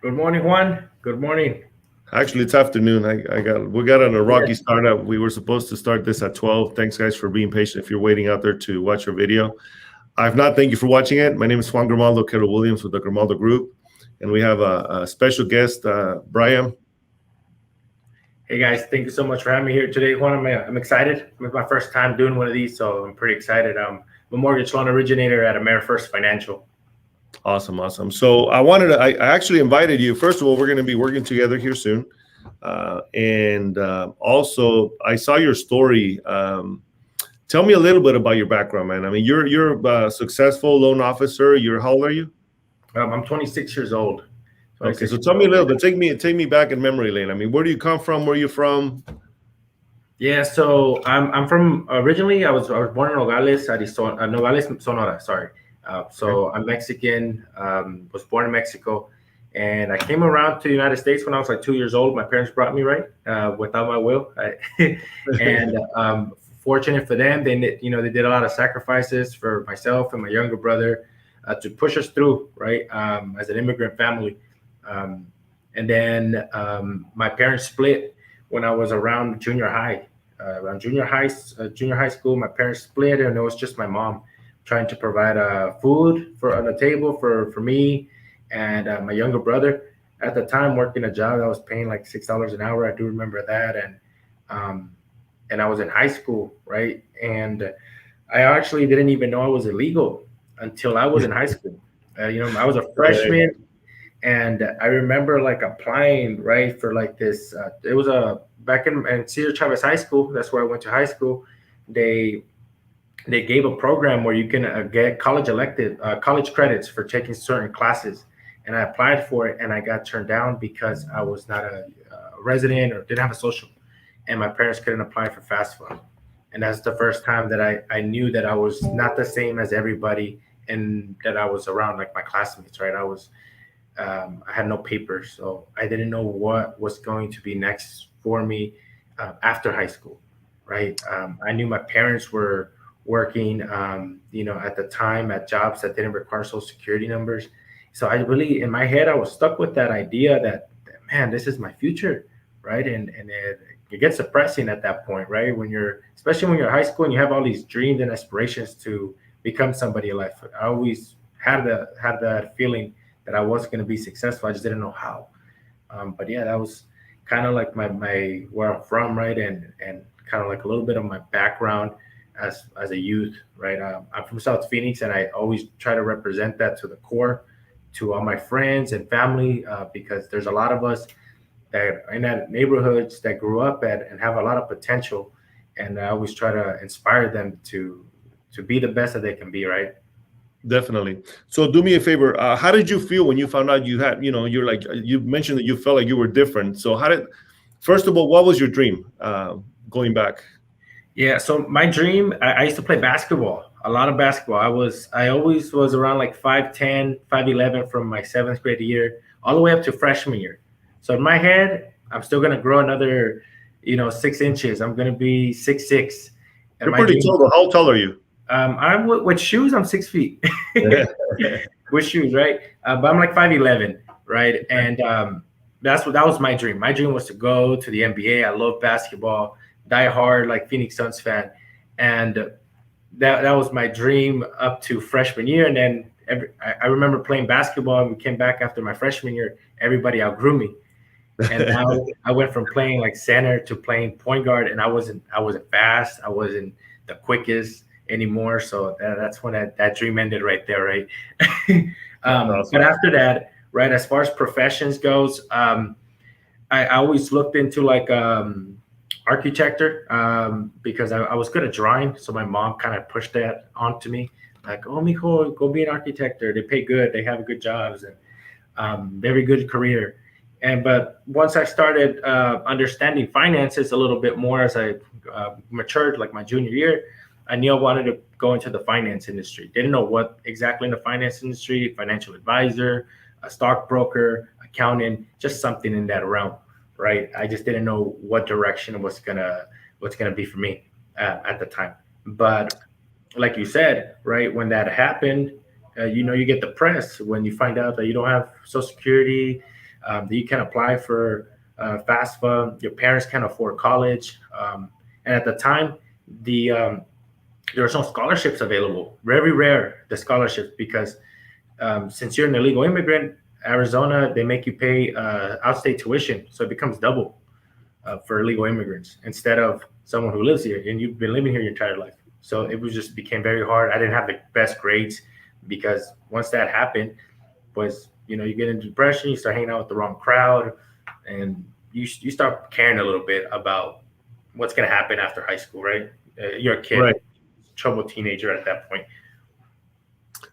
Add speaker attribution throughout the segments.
Speaker 1: Good morning, Juan. Good morning.
Speaker 2: Actually, it's afternoon. We got on a
Speaker 1: Yeah.
Speaker 2: rocky startup. We were supposed to start this at 12. Thanks guys for being patient. If you're waiting out there to watch our video, if not, thank you for watching it. My name is Juan Grimaldo, Kettle Williams with the Grimaldo Group, and we have a special guest, Brayam.
Speaker 1: Hey guys, thank you so much for having me here today, Juan. I'm excited. It's my first time doing one of these, so I'm pretty excited. I'm a mortgage loan originator at AmeriFirst Financial.
Speaker 2: Awesome, awesome. So I actually invited you. First of all, we're going to be working together here soon, and also I saw your story. Tell me a little bit about your background, man. I mean, you're a successful loan officer. You're How old are you?
Speaker 1: I'm 26 years old.
Speaker 2: Okay,
Speaker 1: 26
Speaker 2: so
Speaker 1: years
Speaker 2: tell me a
Speaker 1: old.
Speaker 2: little bit. Take me back in memory lane. I mean, where do you come from? Where are you from?
Speaker 1: Yeah, so I'm from originally. I was born in Nogales, Arizona, Nogales, Sonora. Sorry.
Speaker 2: Okay.
Speaker 1: So I'm Mexican. Was born in Mexico, and I came around to the United States when I was like 2 years old. My parents brought me right without my will, and fortunate for them, they did a lot of sacrifices for myself and my younger brother to push us through right as an immigrant family. Um, and then my parents split when I was around junior high. Around junior high school, my parents split, and it was just my mom trying to provide food for on the table for me and my younger brother. At the time, working a job that was paying like $6 an hour. I do remember that, um, and I was in high school, right? And I actually didn't even know I was illegal until I was in high school. I was a
Speaker 2: Okay.
Speaker 1: freshman, and I remember like applying right for like this. It was a back in Cedar Chavez High School. That's where I went to high school. They they gave a program where you can get college credits for taking certain classes, and I applied for it, and I got turned down because I was not a resident or didn't have a social, and my parents couldn't apply for FAFSA. And that's the first time that I knew that I was not the same as everybody, and that I was around like my classmates, right? I had no papers, so I didn't know what was going to be next for me after high school, right? I knew my parents were working, at the time at jobs that didn't require social security numbers. So I really, in my head, I was stuck with that idea that man, this is my future, right? And it gets depressing at that point, right? Especially when you're in high school and you have all these dreams and aspirations to become somebody in life. I always had that feeling that I was going to be successful. I just didn't know how. But yeah, that was kind of like my where I'm from, right? And kind of like a little bit of my background as a youth, right? I'm from South Phoenix, and I always try to represent that to the core, to all my friends and family, because there's a lot of us that are in that neighborhoods that grew up at and have a lot of potential, and I always try to inspire them to be the best that they can be, right?
Speaker 2: Definitely. So do me a favor. How did you feel when you found out you had, you're like, you mentioned that you felt like you were different. So first of all, what was your dream going back?
Speaker 1: Yeah, so my dream, I used to play basketball, a lot of basketball. I always was around like 5'10", 5'11" from my seventh grade year all the way up to freshman year. So in my head, I'm still gonna grow another, 6 inches. I'm gonna be 6'6", and
Speaker 2: You're
Speaker 1: my
Speaker 2: pretty
Speaker 1: dream.
Speaker 2: tall, though. How tall are you?
Speaker 1: I'm with shoes. I'm 6 feet
Speaker 2: Yeah.
Speaker 1: with shoes, right? But I'm like 5'11", right? And that was my dream. My dream was to go to the NBA. I love basketball, die hard like Phoenix Suns fan, and that was my dream up to freshman year. And then I remember playing basketball, and we came back after my freshman year. Everybody outgrew me, and now I went from playing like center to playing point guard, and I wasn't fast. I wasn't the quickest anymore. So that's when that dream ended right there, right?
Speaker 2: That's
Speaker 1: But
Speaker 2: awesome.
Speaker 1: after that, right, as far as professions goes, I always looked into like architecture because I was good at drawing. So my mom kind of pushed that onto me, like, "Oh, mijo, go be an architect. They pay good. They have good jobs, and very good career." But once I started understanding finances a little bit more as I matured, like my junior year, I knew I wanted to go into the finance industry. Didn't know what exactly in the finance industry, financial advisor, a stockbroker, accountant, just something in that realm, right? I just didn't know what direction what's gonna be for me at the time. But like you said, right, when that happened, you get the press when you find out that you don't have Social Security, that you can apply for FAFSA. Your parents can't afford college, and at the time, the there was no scholarships available. Very rare the scholarships because since you're an illegal immigrant, Arizona they make you pay outstate tuition, so it becomes double for illegal immigrants instead of someone who lives here and you've been living here your entire life. So it was just became very hard. I didn't have the best grades because once that happened, was you get into depression, you start hanging out with the wrong crowd, and you start caring a little bit about what's going to happen after high school, right? You're a kid,
Speaker 2: Right.
Speaker 1: troubled teenager at that point.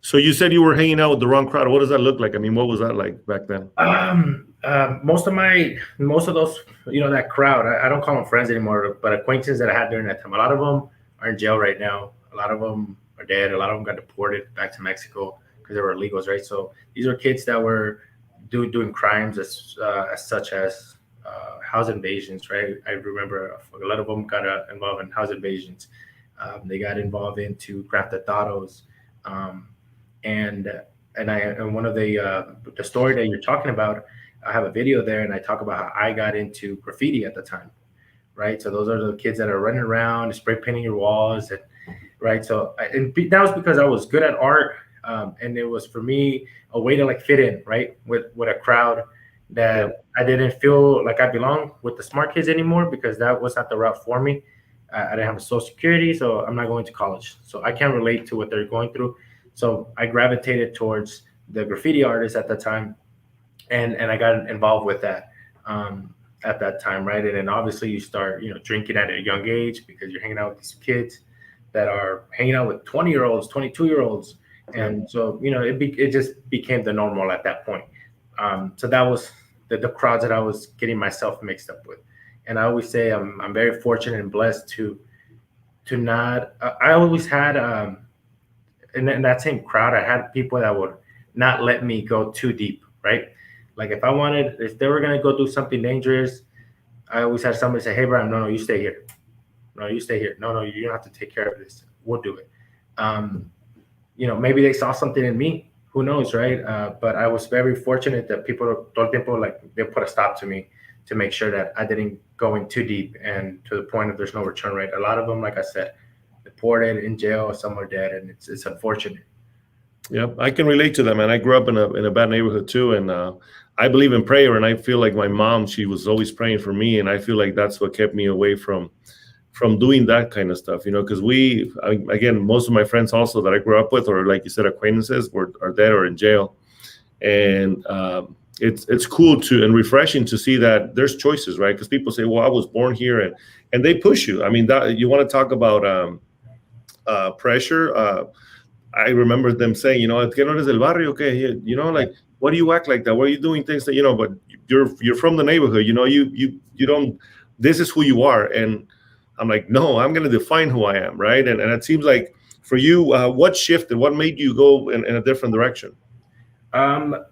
Speaker 2: So you said you were hanging out with the wrong crowd. What does that look like? I mean, what was that like back then?
Speaker 1: Most of those, that crowd, I don't call them friends anymore, but acquaintances that I had during that time. A lot of them are in jail right now. A lot of them are dead. A lot of them got deported back to Mexico because they were illegals, right? So these are kids that were doing crimes such as house invasions, right? I remember a lot of them got involved in house invasions. They got involved into grand theft autos, and one of the story that you're talking about, I have a video there, and I talk about how I got into graffiti at the time, right? So those are the kids that are running around, spray painting your walls, and right. So that was because I was good at art, and it was for me a way to like fit in, right, with a crowd that I didn't feel like I belonged with the smart kids anymore because that was not the route for me. I didn't have a social security, so I'm not going to college, so I can't relate to what they're going through. So I gravitated towards the graffiti artists at the time, and I got involved with that at that time, right? And then obviously you start, drinking at a young age because you're hanging out with these kids that are hanging out with 20-year-olds, 22-year-olds, and so it just became the normal at that point. So that was the crowds that I was getting myself mixed up with, and I always say I'm very fortunate and blessed to not. I always had in that same crowd, I had people that would not let me go too deep, right? Like if they were gonna go do something dangerous, I always had somebody say, "Hey, Brian, no, you stay here. No, you stay here. No, you don't have to take care of this. We'll do it." Maybe they saw something in me. Who knows, right? But I was very fortunate that people todo tiempo, like, they put a stop to me to make sure that I didn't go in too deep and to the point of there's no return, right? A lot of them, like I said, deported, in jail, some are dead, and it's unfortunate.
Speaker 2: Yeah, I can relate to that, man. I grew up in a bad neighborhood too, and I believe in prayer. And I feel like my mom, she was always praying for me, and I feel like that's what kept me away from doing that kind of stuff. Because again, most of my friends also that I grew up with, or like you said, acquaintances, are dead or in jail, and it's cool and refreshing to see that there's choices, right? Because people say, "Well, I was born here," and they push you. I mean, that you want to talk about pressure. I remember them saying, "Es que no eres del barrio, okay? Like, what do you act like that? What are you doing things that, but you're from the neighborhood, you don't, this is who you are." And I'm like, no, I'm going to define who I am, right? And it seems like for you, what shifted? What made you go in a different direction?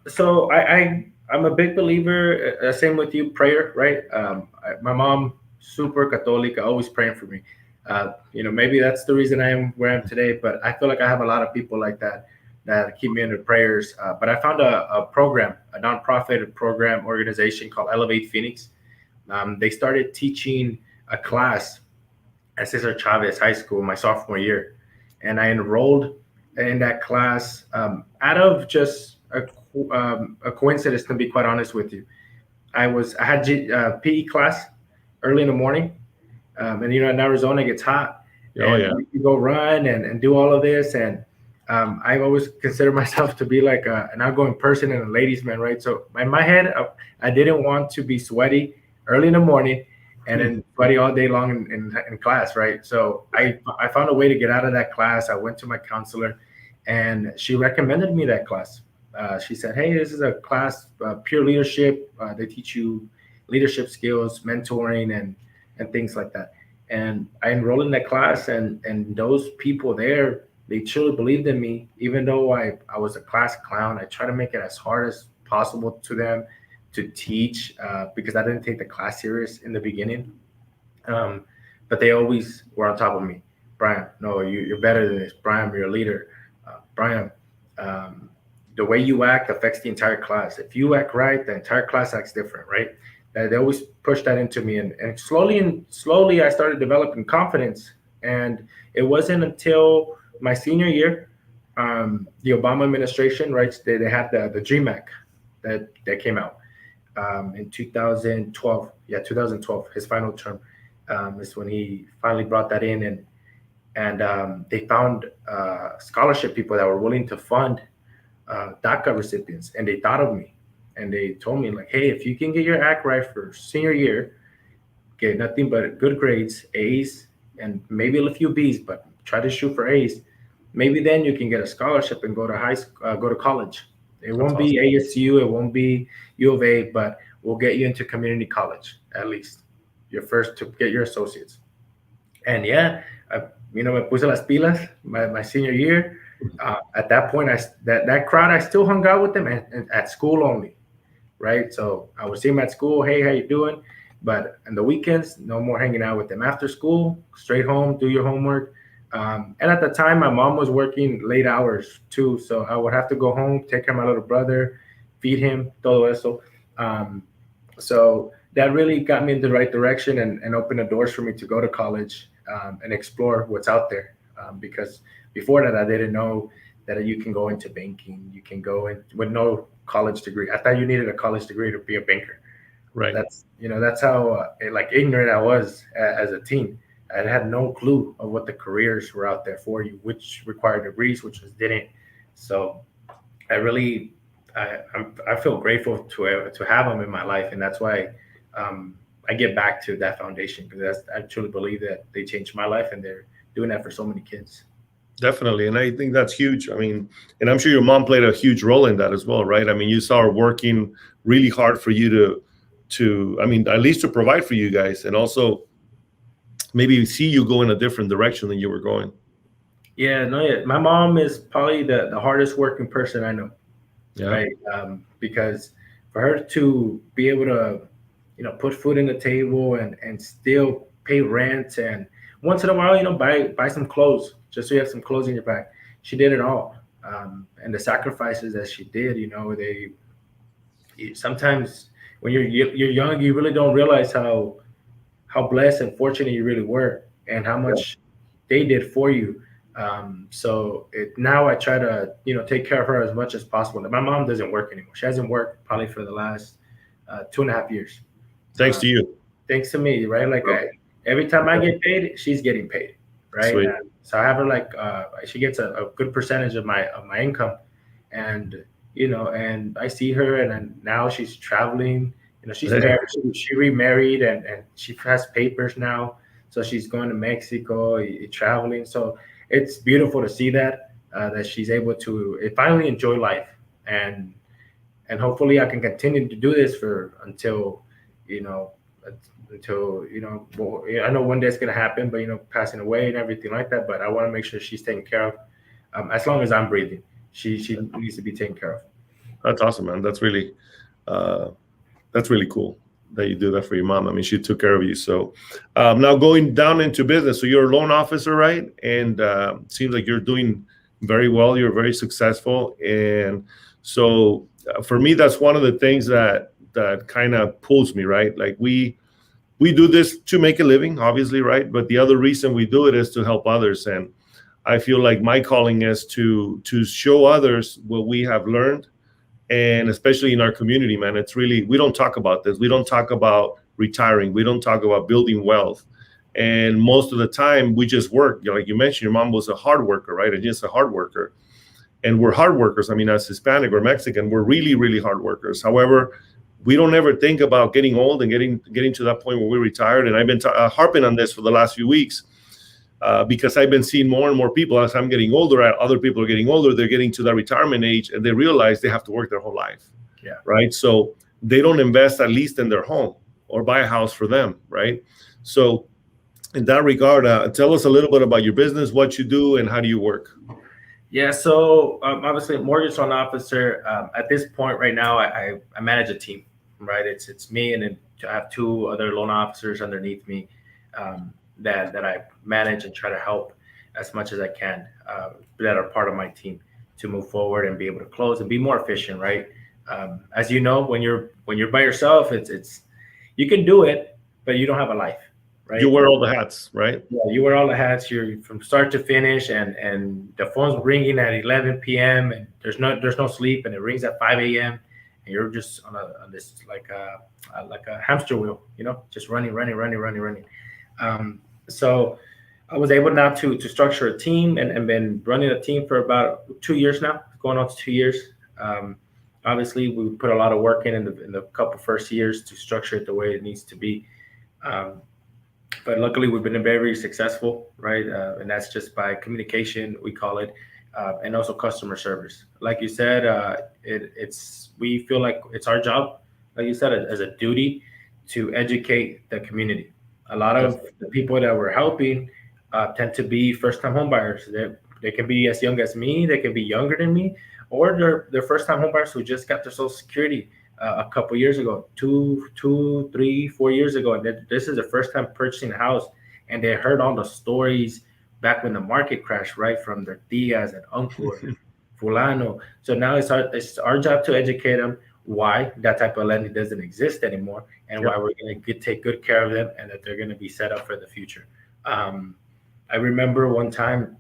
Speaker 1: So I'm a big believer, same with you, prayer, right? My mom, super Catholic, always praying for me. Maybe that's the reason I am where I am today, but I feel like I have a lot of people like that keep me in their prayers. But I found a program, a nonprofit program organization called Elevate Phoenix. They started teaching a class at Cesar Chavez High School my sophomore year, and I enrolled in that class out of just a coincidence. To be quite honest with you, I had PE class early in the morning, and in Arizona it gets hot,
Speaker 2: Oh
Speaker 1: and
Speaker 2: yeah.
Speaker 1: you go run and do all of this, and I've always considered myself to be like an outgoing person and a ladies' man, right? So in my head, I didn't want to be sweaty early in the morning and then sweaty all day long in class, right? So I found a way to get out of that class. I went to my counselor, and she recommended me that class. She said, "Hey, this is a class, pure leadership. They teach you leadership skills, mentoring, and things like that." And I enrolled in that class, and those people there, they truly believed in me, even though I was a class clown. I tried to make it as hard as possible to them to teach because I didn't take the class serious in the beginning. But they always were on top of me. "Brian, no, you're better than this. Brian, you're a leader. Brian, the way you act affects the entire class. If you act right, the entire class acts different, right? They always push that into me, and slowly I started developing confidence. And it wasn't until my senior year, the Obama administration, right? They had the Dream Act that came out in 2012. Yeah, 2012, his final term is when he finally brought that in, and they found scholarship people that were willing to fund DACA recipients, and they thought of me, and they told me like, hey, if you can get your act right for senior year, get nothing but good grades, A's, and maybe a few B's, but try to shoot for A's. Maybe then you can get a scholarship and go to go to college. It
Speaker 2: That's
Speaker 1: won't be
Speaker 2: awesome.
Speaker 1: ASU, it won't be U of A, but we'll get you into community college at least. Your first to get your associates. And yeah, me puse las pilas my senior year. At that point, that crowd, I still hung out with them at school only, right? So I would see them at school. Hey, how you doing? But on the weekends, no more hanging out with them. After school, straight home, do your homework. And at the time, my mom was working late hours too, so I would have to go home, take care of my little brother, feed him, todo eso. Um, so that really got me in the right direction, and opened the doors for me to go to college, and explore what's out there. Because before that, I didn't know that you can go into banking, you can go in with no college degree. I thought you needed a college degree to be a banker.
Speaker 2: Right.
Speaker 1: That's how like ignorant I was as a teen. I had no clue of what the careers were out there for you, which required degrees, which was didn't. So I really, I feel grateful to have them in my life, and that's why I get back to that foundation, because I truly believe that they changed my life, and they're doing that for so many kids.
Speaker 2: Definitely. And I think that's huge. I mean, and I'm sure your mom played a huge role in that as well, right? I mean, you saw her working really hard for you I mean, at least to provide for you guys, and also maybe see you go in a different direction than you were going.
Speaker 1: Yeah, no, yeah. My mom is probably the hardest working person I know,
Speaker 2: Yeah.
Speaker 1: right? Because for her to be able to, put food in the table, and still pay rent, and once in a while, buy some clothes, just so you have some clothes in your back. She did it all, and the sacrifices that she did, sometimes when you're young, you really don't realize how blessed and fortunate you really were, and how
Speaker 2: Yeah.
Speaker 1: much they did for you. So now I try to take care of her as much as possible. My mom doesn't work anymore. She hasn't worked probably for the last 2.5 years.
Speaker 2: Thanks
Speaker 1: Uh,
Speaker 2: to you.
Speaker 1: Thanks to me, right? Like
Speaker 2: Oh,
Speaker 1: every time I
Speaker 2: okay.
Speaker 1: get paid, she's getting paid, right?
Speaker 2: Sweet.
Speaker 1: So I have her like she gets a good percentage of my income, and and I see her, and then now she's traveling. She's married. She remarried, and she has papers now, so she's going to Mexico, traveling. So it's beautiful to see that she's able to finally enjoy life, and hopefully I can continue to do this for you know until well, yeah, I know one day it's gonna happen, but passing away and everything like that. But I want to make sure she's taken care of, as long as I'm breathing. She needs to be taken care of.
Speaker 2: That's awesome, man. Uh, that's really cool that you do that for your mom. I mean, she took care of you. So now going down into business. So you're a loan officer, right? And seems like you're doing very well. You're very successful. And so for me, that's one of the things that kind of pulls me, right? Like we do this to make a living, obviously, right? But the other reason we do it is to help others. And I feel like my calling is to show others what we have learned, and especially in our community, man. It's really, we don't talk about this. We don't talk about retiring. We don't talk about building wealth. And most of the time we just work. Like you mentioned, your mom was a hard worker, right? And just a hard worker. And we're hard workers. I mean, as Hispanic or Mexican, we're really, really hard workers. However, we don't ever think about getting old and getting to that point where we're retired. And I've been harping on this for the last few weeks, because I've been seeing more and more people as I'm getting older. Other people are getting older. They're getting to that retirement age, and they realize they have to work their whole life,
Speaker 1: Yeah.
Speaker 2: right? So they don't invest at least in their home or buy a house for them, right? So in that regard, tell us a little bit about your business, what you do, and how do you work?
Speaker 1: Yeah, so obviously, mortgage loan officer. At this point, right now, I manage a team, right? It's me, and then I have two other loan officers underneath me, that I manage and try to help as much as I can, that are part of my team. to move forward and be able to close and be more efficient, right? As you know, when you're by yourself, it's you can do it, but you don't have a life,
Speaker 2: You
Speaker 1: right?
Speaker 2: wear all the hats, right?
Speaker 1: Yeah, you wear all the hats. You're from start to finish, and the phone's ringing at 11 p.m. and there's no sleep, and it rings at 5 a.m. and you're just on this like a hamster wheel, just running, running, running, running, running. So I was able now to structure a team and been running a team for about 2 years now, going on to 2 years. Um, Obviously, we put a lot of work in the couple first years to structure it the way it needs to be. Um, but luckily we've been very successful, right? And that's just by communication, we call it, and also customer service. Like you said, it's we feel like it's our job, like you said, as a duty to educate the community. A lot of
Speaker 2: Definitely.
Speaker 1: the people that we're helping tend to be first-time homebuyers. They can be as young as me, they can be younger than me, or they're first-time homebuyers who just got their Social Security a couple years ago, 2, 3, 4 years ago, and this is the first time purchasing a house, and they heard all the stories back when the market crashed, right, from their tias and uncle and fulano. So now it's our job to educate them why that type of lending doesn't exist anymore, and why
Speaker 2: Yep.
Speaker 1: we're going to take good care of them, and that they're going to be set up for the future. I remember one time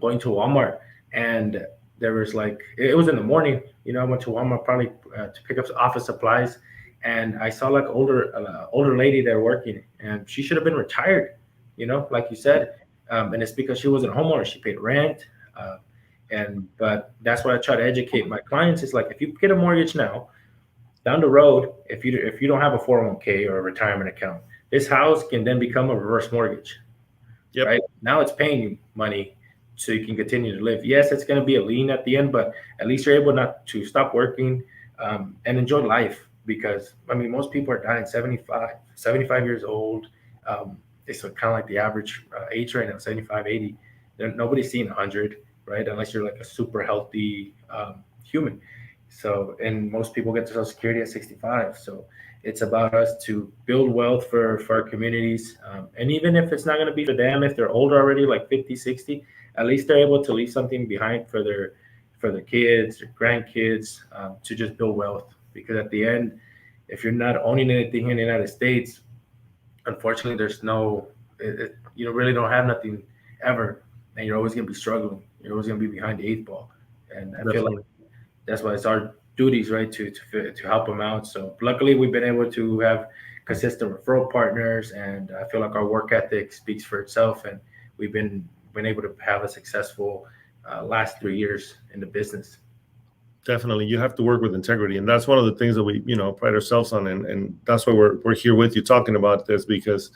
Speaker 1: going to Walmart, and there was like it was in the morning. I went to Walmart probably to pick up office supplies, and I saw like older lady there working, and she should have been retired. Like you said, and it's because she wasn't a homeowner. She paid rent, uh, and but that's what I try to educate my clients. Is like if you get a mortgage now, down the road, if you don't have a 401k or a retirement account, this house can then become a reverse mortgage,
Speaker 2: Yep.
Speaker 1: right? Now it's paying you money so you can continue to live. Yes, it's going to be a lien at the end, but at least you're able not to stop working and enjoy life because, I mean, most people are dying 75 years old. It's kind of like the average age right now, 75, 80. Nobody's seeing 100, right? Unless you're like a super healthy human. So, and most people get to Social Security at 65. So, it's about us to build wealth for our communities. And even if it's not going to be for them, if they're older already, like 50, 60, at least they're able to leave something behind for their kids, their grandkids, to just build wealth. Because at the end, if you're not owning anything in the United States, unfortunately, you really don't have nothing ever, and you're always going to be struggling. You're always going to be behind the eight ball, and I feel like
Speaker 2: Definitely.
Speaker 1: that's why it's our duties, right, to help them out. So luckily, we've been able to have consistent referral partners, and I feel like our work ethic speaks for itself, and we've been able to have a successful last 3 years in the business.
Speaker 2: Definitely, you have to work with integrity, and that's one of the things that we, pride ourselves on, and that's why we're here with you talking about this because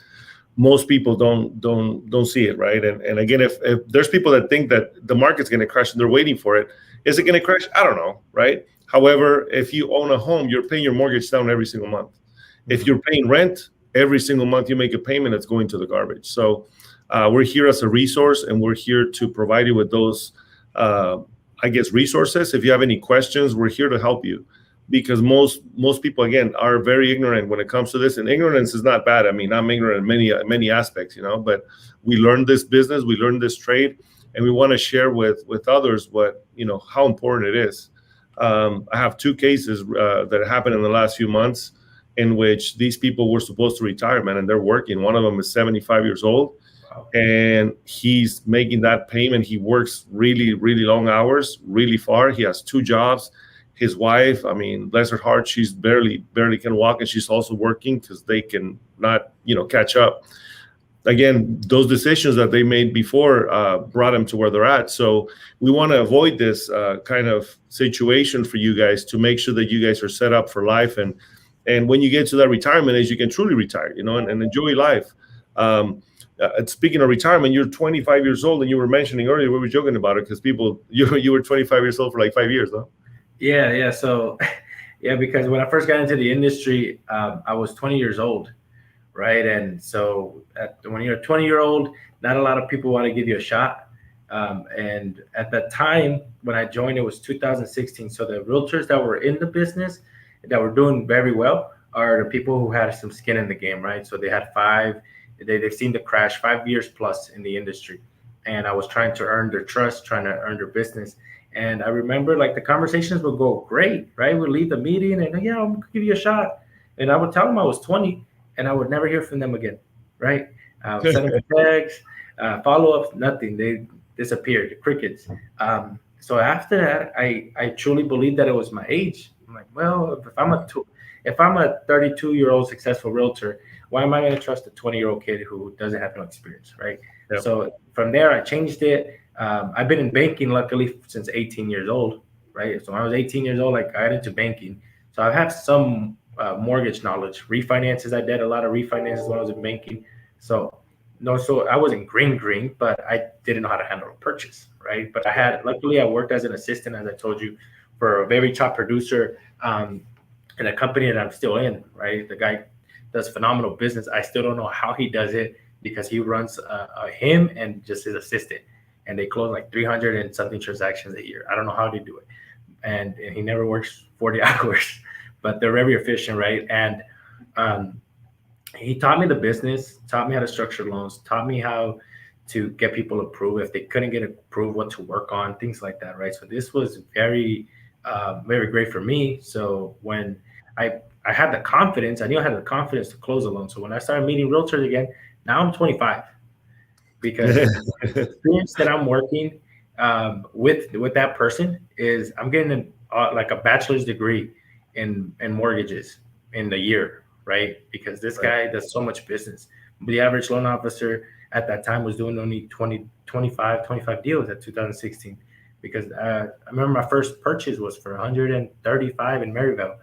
Speaker 2: most people don't see it, right? And again, if there's people that think that the market's going to crash and they're waiting for it, is it going to crash? I don't know, right? However, if you own a home, you're paying your mortgage down every single month. If
Speaker 1: Mhm.
Speaker 2: you're paying rent every single month, you make a payment that's going to the garbage. So we're here as a resource, and we're here to provide you with those. Uh, I guess resources. If you have any questions, we're here to help you because most people again are very ignorant when it comes to this, and ignorance is not bad. I mean, I'm ignorant in many aspects, but we learned this business, we learned this trade, and we want to share with others what how important it is. I have two cases that happened in the last few months in which these people were supposed to retire, man, and they're working. One of them is 75 years old,
Speaker 1: Wow.
Speaker 2: and he's making that payment. He works really, really long hours, really far. He has two jobs. His wife, I mean, bless her heart, she's barely can walk, and she's also working because they can not, catch up. Again, those decisions that they made before brought them to where they're at. So we want to avoid this kind of situation for you guys to make sure that you guys are set up for life, and when you get to that retirement age, you can truly retire, and enjoy life. Um, Speaking of retirement, you're 25 years old, and you were mentioning earlier, we were joking about it because people, you were 25 years old for like 5 years, no?
Speaker 1: Yeah, yeah. So, yeah, because when I first got into the industry, I was 20 years old, right? And so when you're a 20-year-old, not a lot of people want to give you a shot. And at that time, when I joined, it was 2016. So the realtors that were in the business, that were doing very well, are the people who had some skin in the game, right? So they had they've seen the crash 5 years plus in the industry. And I was trying to earn their trust, trying to earn their business. And I remember like the conversations would go great, right? We'd leave the meeting and yeah, I'm gonna give you a shot. And I would tell them I was 20 and I would never hear from them again, right? I would send them a text, follow up, nothing. They disappeared, crickets. So after that, I truly believed that it was my age. I'm like, well, if I'm a 32-year-old successful realtor, why am I going to trust a 20-year-old kid who doesn't have no experience, right?
Speaker 2: Yep.
Speaker 1: So from there, I changed it. I've been in banking luckily since 18 years old, right? So when I was 18 years old, like I got into banking. So I have some mortgage knowledge, refinances. I did a lot of refinances when I was in banking. So no, so I wasn't green, but I didn't know how to handle a purchase, right? But luckily, I worked as an assistant, as I told you, for a very top producer in a company that I'm still in, right? The guy does phenomenal business. I still don't know how he does it because he runs him and just his assistant, and they close like 300 and something transactions a year. I don't know how they do it, and he never works 40 hours, but they're very efficient, right? And um, he taught me the business, taught me how to structure loans, taught me how to get people approved if they couldn't get approved, what to work on, things like that, right? So this was very great for me. So when I had the confidence, I knew I had the confidence to close a loan. So when I started meeting realtors again, now I'm 25 because the experience that I'm working with that person is I'm getting like a bachelor's degree in mortgages in the year, right? Because this guy does so much business. The average loan officer at that time was doing only 25 deals at 2016. Because I remember my first purchase was for 135 in Maryville,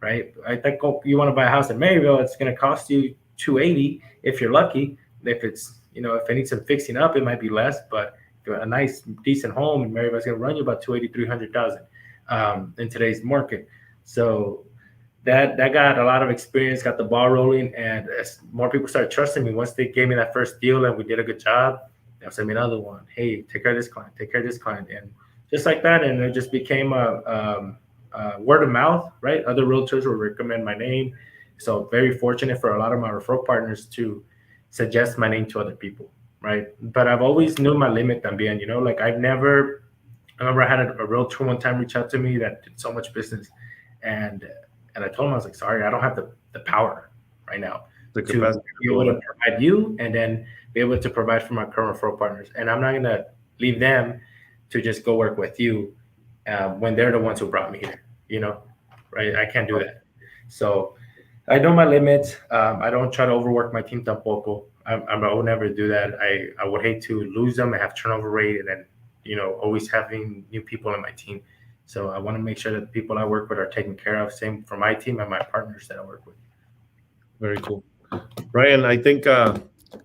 Speaker 1: right? I think you want to buy a house in Maryville, it's going to cost you 280 if you're lucky. If it's if it needs some fixing up, it might be less. But a nice decent home in Maryville is going to run you about 280, 300,000 in today's market. So that got a lot of experience, got the ball rolling, and as more people started trusting me, once they gave me that first deal and we did a good job, they'll send me another one. Hey, take care of this client, take care of this client, and just like that, and it just became a word of mouth, right? Other realtors will recommend my name, so very fortunate for a lot of my referral partners to suggest my name to other people, right? But I've always knew my limit también, like I've never. I remember I had a realtor one time reach out to me that did so much business, and I told him I was like, sorry, I don't have the power right now
Speaker 2: The
Speaker 1: to
Speaker 2: capacity.
Speaker 1: be able to provide you and then be able to provide for my current referral partners. And I'm not gonna leave them to just go work with you when they're the ones who brought me here. Right? I can't do that. So I know my limits. I don't try to overwork my team tampoco. I would never do that. I would hate to lose them and have turnover rate and then always having new people on my team. So I want to make sure that the people I work with are taken care of. Same for my team and my partners that I work with.
Speaker 2: Very cool. Brayam, I think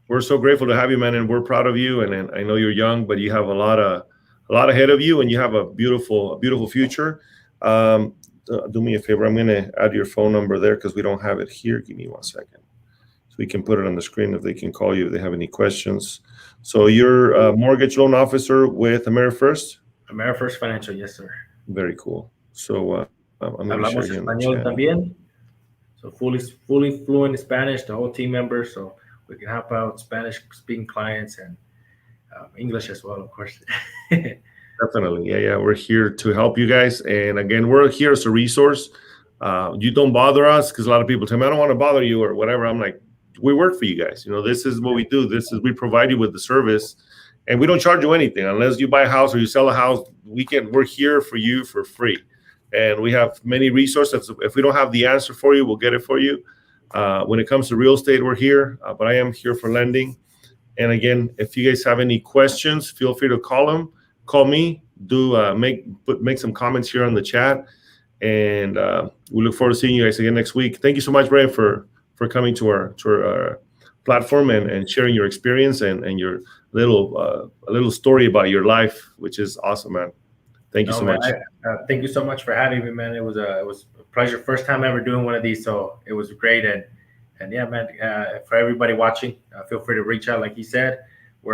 Speaker 2: we're so grateful to have you, man, and we're proud of you. And I know you're young, but you have a lot ahead of you, and you have a beautiful future. Do me a favor. I'm going to add your phone number there because we don't have it here. Give me 1 second. So we can put it on the screen if they can call you if they have any questions. So you're a mortgage loan officer with AmeriFirst?
Speaker 1: AmeriFirst Financial, yes, sir.
Speaker 2: Very cool. So I'm going to
Speaker 1: Hablamos
Speaker 2: share here in the
Speaker 1: español
Speaker 2: chat.
Speaker 1: también. So fully fluent in Spanish, the whole team members. So we can help out Spanish-speaking clients and English as well, of course.
Speaker 2: Definitely. Yeah. We're here to help you guys. And again, we're here as a resource. You don't bother us because a lot of people tell me, I don't want to bother you or whatever. I'm like, we work for you guys. This is what we do. We provide you with the service and we don't charge you anything unless you buy a house or you sell a house. We're here for you for free. And we have many resources. If we don't have the answer for you, we'll get it for you. When it comes to real estate, we're here, but I am here for lending. And again, if you guys have any questions, feel free to call me, make some comments here on the chat. And we look forward to seeing you guys again next week. Thank you so much, Brayam, for coming to our platform and sharing your experience and your little story about your life, which is awesome, man. Thank you so much.
Speaker 1: Thank you so much for having me, man. It was a pleasure. First time ever doing one of these, so it was great. And yeah, man. For everybody watching, feel free to reach out. Like you said, we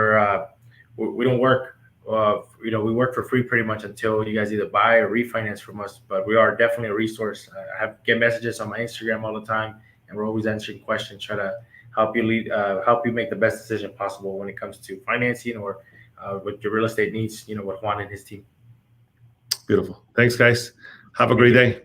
Speaker 1: don't work. We work for free pretty much until you guys either buy or refinance from us. But we are definitely a resource. I get messages on my Instagram all the time, and we're always answering questions. Try to help you make the best decision possible when it comes to financing or with your real estate needs. With Juan and his team.
Speaker 2: Beautiful. Thanks, guys. Have a great day.